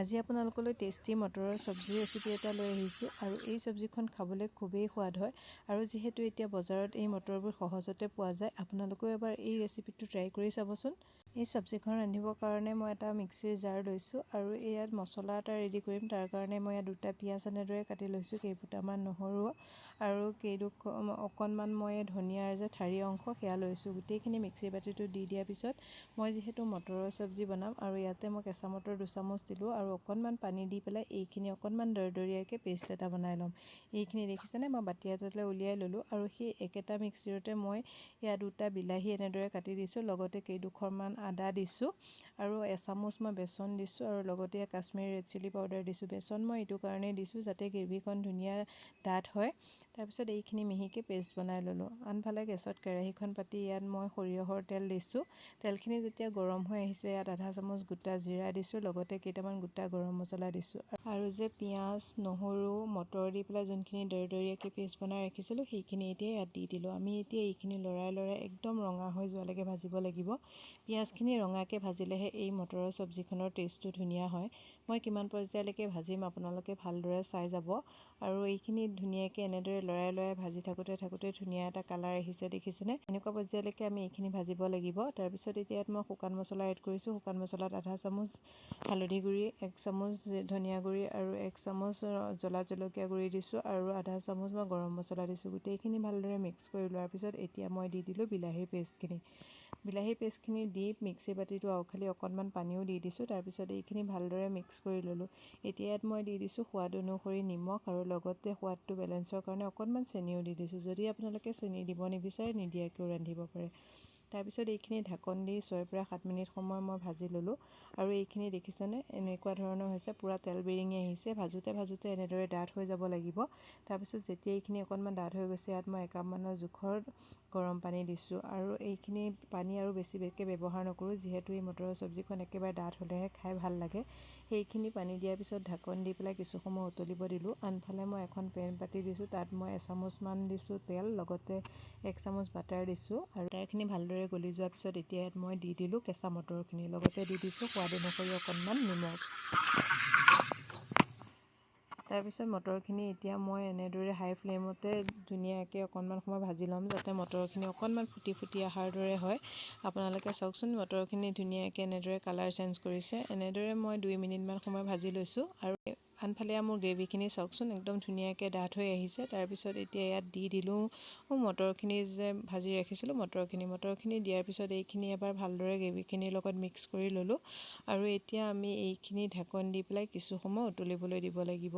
আজি আপোনালোকলৈ টেষ্টি মটৰৰ চব্জি ৰেচিপি এটা লৈ আহিছোঁ আৰু এই চব্জিখন খাবলৈ খুবেই সোৱাদ হয় আৰু যিহেতু এতিয়া বজাৰত এই মটৰবোৰ সহজতে পোৱা যায় আপোনালোকেও এবাৰ এই ৰেচিপিটো ট্ৰাই কৰি চাবচোন। এই চব্জিখন ৰান্ধিবৰ কাৰণে মই এটা মিক্সিৰ জাৰ লৈছোঁ আৰু ইয়াত মছলা এটা ৰেডি কৰিম। তাৰ কাৰণে মই ইয়াত দুটা পিঁয়াজ এনেদৰে কাটি লৈছোঁ, কেইফুটামান নহৰু আৰু অকণমান মই ধনিয়াৰ যে ঠাৰি অংশ সেয়া লৈছোঁ। গোটেইখিনি মিক্সিৰ বাতিটো দি দিয়াৰ পিছত মই যিহেতু মটৰৰ চব্জি বনাম আৰু ইয়াতে মই কেঁচা মটৰ 2 চামুচ দিলোঁ আৰু অকণমান পানী দি পেলাই এইখিনি অকণমান দৰদৰীয়াকৈ পেষ্ট এটা বনাই ল'ম। এইখিনি দেখিছেনে, মই বাতি এটালৈ উলিয়াই ল'লোঁ আৰু সেই একেটা মিক্সিৰতে মই ইয়াত দুটা বিলাহী এনেদৰে কাটি দিছোঁ, লগতে কেইডোখৰমান আদা দিছোঁ আৰু এচামুচ মই বেচন দিছোঁ আৰু লগতে কাশ্মীৰী ৰেড চিলি পাউডাৰ দিছোঁ। বেচন মই এইটো কাৰণেই দিছোঁ যাতে গ্ৰেভিখন ধুনীয়া ডাঠ হয়। তাৰপিছত এইখিনি মিহিকৈ পেষ্ট বনাই ল'লোঁ। আনফালে গেছত কেৰাহীখন পাতি ইয়াত মই সৰিয়হৰ তেল দিছোঁ। তেলখিনি যেতিয়া গৰম হৈ আহিছে ইয়াত আধা চামুচ গোটা জিৰা দিছোঁ, লগতে কেইটামান গোটা গৰম মছলা দিছোঁ আৰু যে পিঁয়াজ নহৰু মটৰ দি পেলাই যোনখিনি দৰদৰীয়াকৈ পেষ্ট বনাই ৰাখিছিলোঁ সেইখিনি এতিয়া ইয়াত দি দিলোঁ। আমি এতিয়া এইখিনি লৰাই একদম ৰঙা হৈ যোৱালৈকে ভাজিব লাগিব। পিঁয়াজখিনি ৰঙাকৈ ভাজিলেহে এই মটৰৰ চব্জিখনৰ টেষ্টটো ধুনীয়া হয়। মই কিমান পৰ্যায়লৈকে ভাজিম আপোনালোকে ভালদৰে চাই যাব আৰু এইখিনি ধুনীয়াকৈ এনেদৰে লৰাই ভাজি থাকোঁতে ধুনীয়া এটা কালাৰ আহিছে, দেখিছেনে? এনেকুৱা পৰ্যায়লৈকে আমি এইখিনি ভাজিব লাগিব। তাৰপিছত এতিয়া ইয়াত মই শুকান মছলা এড কৰিছোঁ। শুকান মছলাত আধা চামুচ হালধি গুড়ি, 1 চামুচ ধনিয়া গুড়ি আৰু 1 চামুচ জ্বলা জলকীয়া গুড়ি দিছোঁ আৰু আধা চামুচ মই গৰম মছলা দিছোঁ। গোটেইখিনি ভালদৰে মিক্স কৰি লোৱাৰ পিছত এতিয়া মই দি দিলোঁ বিলাহীৰ পেষ্টখিনি। বিলাহীৰ পেষ্টখিনি দি মিক্সি বাতিটো আউখালি অকণমান পানীও দি দিছোঁ। তাৰপিছত এইখিনি ভালদৰে মিক্স কৰি ল'লোঁ। এতিয়া ইয়াত মই দি দিছোঁ সোৱাদ অনুসৰি নিমখ আৰু লগতে সোৱাদটো বেলেঞ্চৰ কাৰণে অকণমান চেনিও দি দিছোঁ। যদি আপোনালোকে চেনি দিব নিবিচাৰে নিদিয়াকৈও ৰান্ধিব পাৰে। তাৰপিছত এইখিনি ঢাকন দি 6 পৰা 7 মিনিট সময় মই ভাজি ল'লোঁ আৰু এইখিনি দেখিছেনে এনেকুৱা ধৰণৰ হৈছে, পূৰা তেল বিৰিঙি আহিছে। ভাজোঁতে এনেদৰে ডাঠ হৈ যাব লাগিব। তাৰপিছত যেতিয়া এইখিনি অকণমান ডাঠ হৈ গৈছে ইয়াত মই 1 কাপমানৰ জোখৰ গৰম পানী দিছোঁ আৰু এইখিনি পানী আৰু বেছিকৈ ব্যৱহাৰ নকৰোঁ যিহেতু এই মটৰৰ চব্জিখন একেবাৰে ডাঠ হ'লেহে খাই ভাল লাগে। সেইখিনি পানী দিয়াৰ পিছত ঢাকন দি পেলাই কিছু সময় উতলিব দিলোঁ। আনফালে মই এখন পেন পাতি দিছোঁ, তাত মই 1 চামুচমান দিছোঁ তেল, লগতে 1 চামুচ বাটাৰ দিছোঁ আৰু বাটাৰখিনি ভালদৰে গলি যোৱাৰ পিছত এতিয়া ইয়াত মই দি দিলোঁ কেঁচা মটৰখিনি, লগতে দি দিছোঁ সোৱাদ অনুসৰি অকণমান নিমখ। তাৰপিছত মটৰখিনি এতিয়া মই এনেদৰে হাই ফ্লেমতে ধুনীয়াকৈ অকণমান সময় ভাজি ল'ম যাতে মটৰখিনি অকণমান ফুটি অহাৰ দৰে হয়। আপোনালোকে চাওকচোন মটৰখিনি ধুনীয়াকৈ এনেদৰে কালাৰ চেঞ্জ কৰিছে। এনেদৰে মই 2 মিনিটমান সময় ভাজি লৈছোঁ আৰু আনফালে মোৰ গ্ৰেভিখিনি চাওকচোন একদম ধুনীয়াকৈ ডাঠ হৈ আহিছে। তাৰপিছত এতিয়া ইয়াত দি দিলোঁ মটৰখিনি যে ভাজি ৰাখিছিলোঁ মটৰখিনি দিয়াৰ পিছত এইখিনি এবাৰ ভালদৰে গ্ৰেভিখিনিৰ লগত মিক্স কৰি ল'লোঁ আৰু এতিয়া আমি এইখিনি ঢাকন দি পেলাই কিছু সময় উতলিবলৈ দিব লাগিব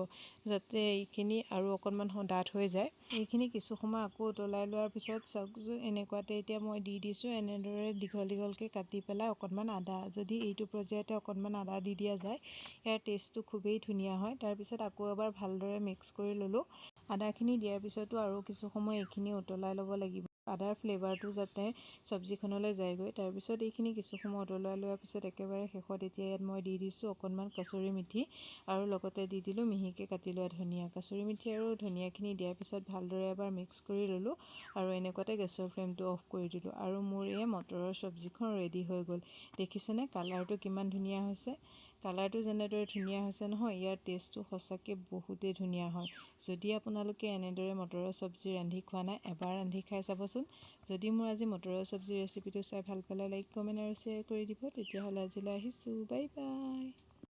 যাতে এইখিনি আৰু অকণমান ডাঠ হৈ যায়। এইখিনি কিছু সময় আকৌ উতলাই লোৱাৰ পিছত চাওকচোন এনেকুৱাতে এতিয়া মই দি দিছোঁ এনেদৰে দীঘলকৈ কাটি পেলাই অকণমান আদা। যদি এইটো পৰ্যায়তে অকণমান আদা দি দিয়া যায় ইয়াৰ টেষ্টটো খুবেই ধুনীয়া হয়। তাৰপিছত আকৌ এবাৰ ভালদৰে মিক্স কৰি ল'লোঁ। আদাখিনি দিয়াৰ পিছতো আৰু কিছু সময় এইখিনি উতলাই ল'ব লাগিব, আদাৰ ফ্লেভাৰটো যাতে চব্জিখনলৈ যায়গৈ। তাৰপিছত এইখিনি কিছু সময় উতলাই লোৱাৰ পিছত একেবাৰে শেষত এতিয়া ইয়াত মই দি দিছোঁ অকণমান কচুৰি মেথি আৰু লগতে দি দিলোঁ মিহিকৈ কাটি লোৱা ধনিয়া। কচুৰি মেথি আৰু ধনিয়াখিনি দিয়াৰ পিছত ভালদৰে এবাৰ মিক্স কৰি ল'লোঁ আৰু এনেকুৱাতে গেছৰ ফ্লেমটো অফ কৰি দিলোঁ আৰু মোৰ এই মটৰৰ চব্জিখন ৰেডি হৈ গ'ল। দেখিছেনে কালাৰটো কিমান ধুনীয়া হৈছে? কালাৰটো যেনেদৰে ধুনীয়া হৈছে নহয়, ইয়াৰ টেষ্টটো সঁচাকৈ বহুতেই ধুনীয়া হয়। যদি আপোনালোকে এনেদৰে মটৰৰ চব্জি ৰান্ধি খোৱা নাই এবাৰ ৰান্ধি খাই চাবচোন। যদি মোৰ আজি মটৰৰ চব্জি ৰেচিপিটো চাই ভাল পালে লাইক, কমেণ্ট আৰু শ্বেয়াৰ কৰি দিব। তেতিয়াহ'লে আজিলৈ আহিছোঁ, বাই বাই।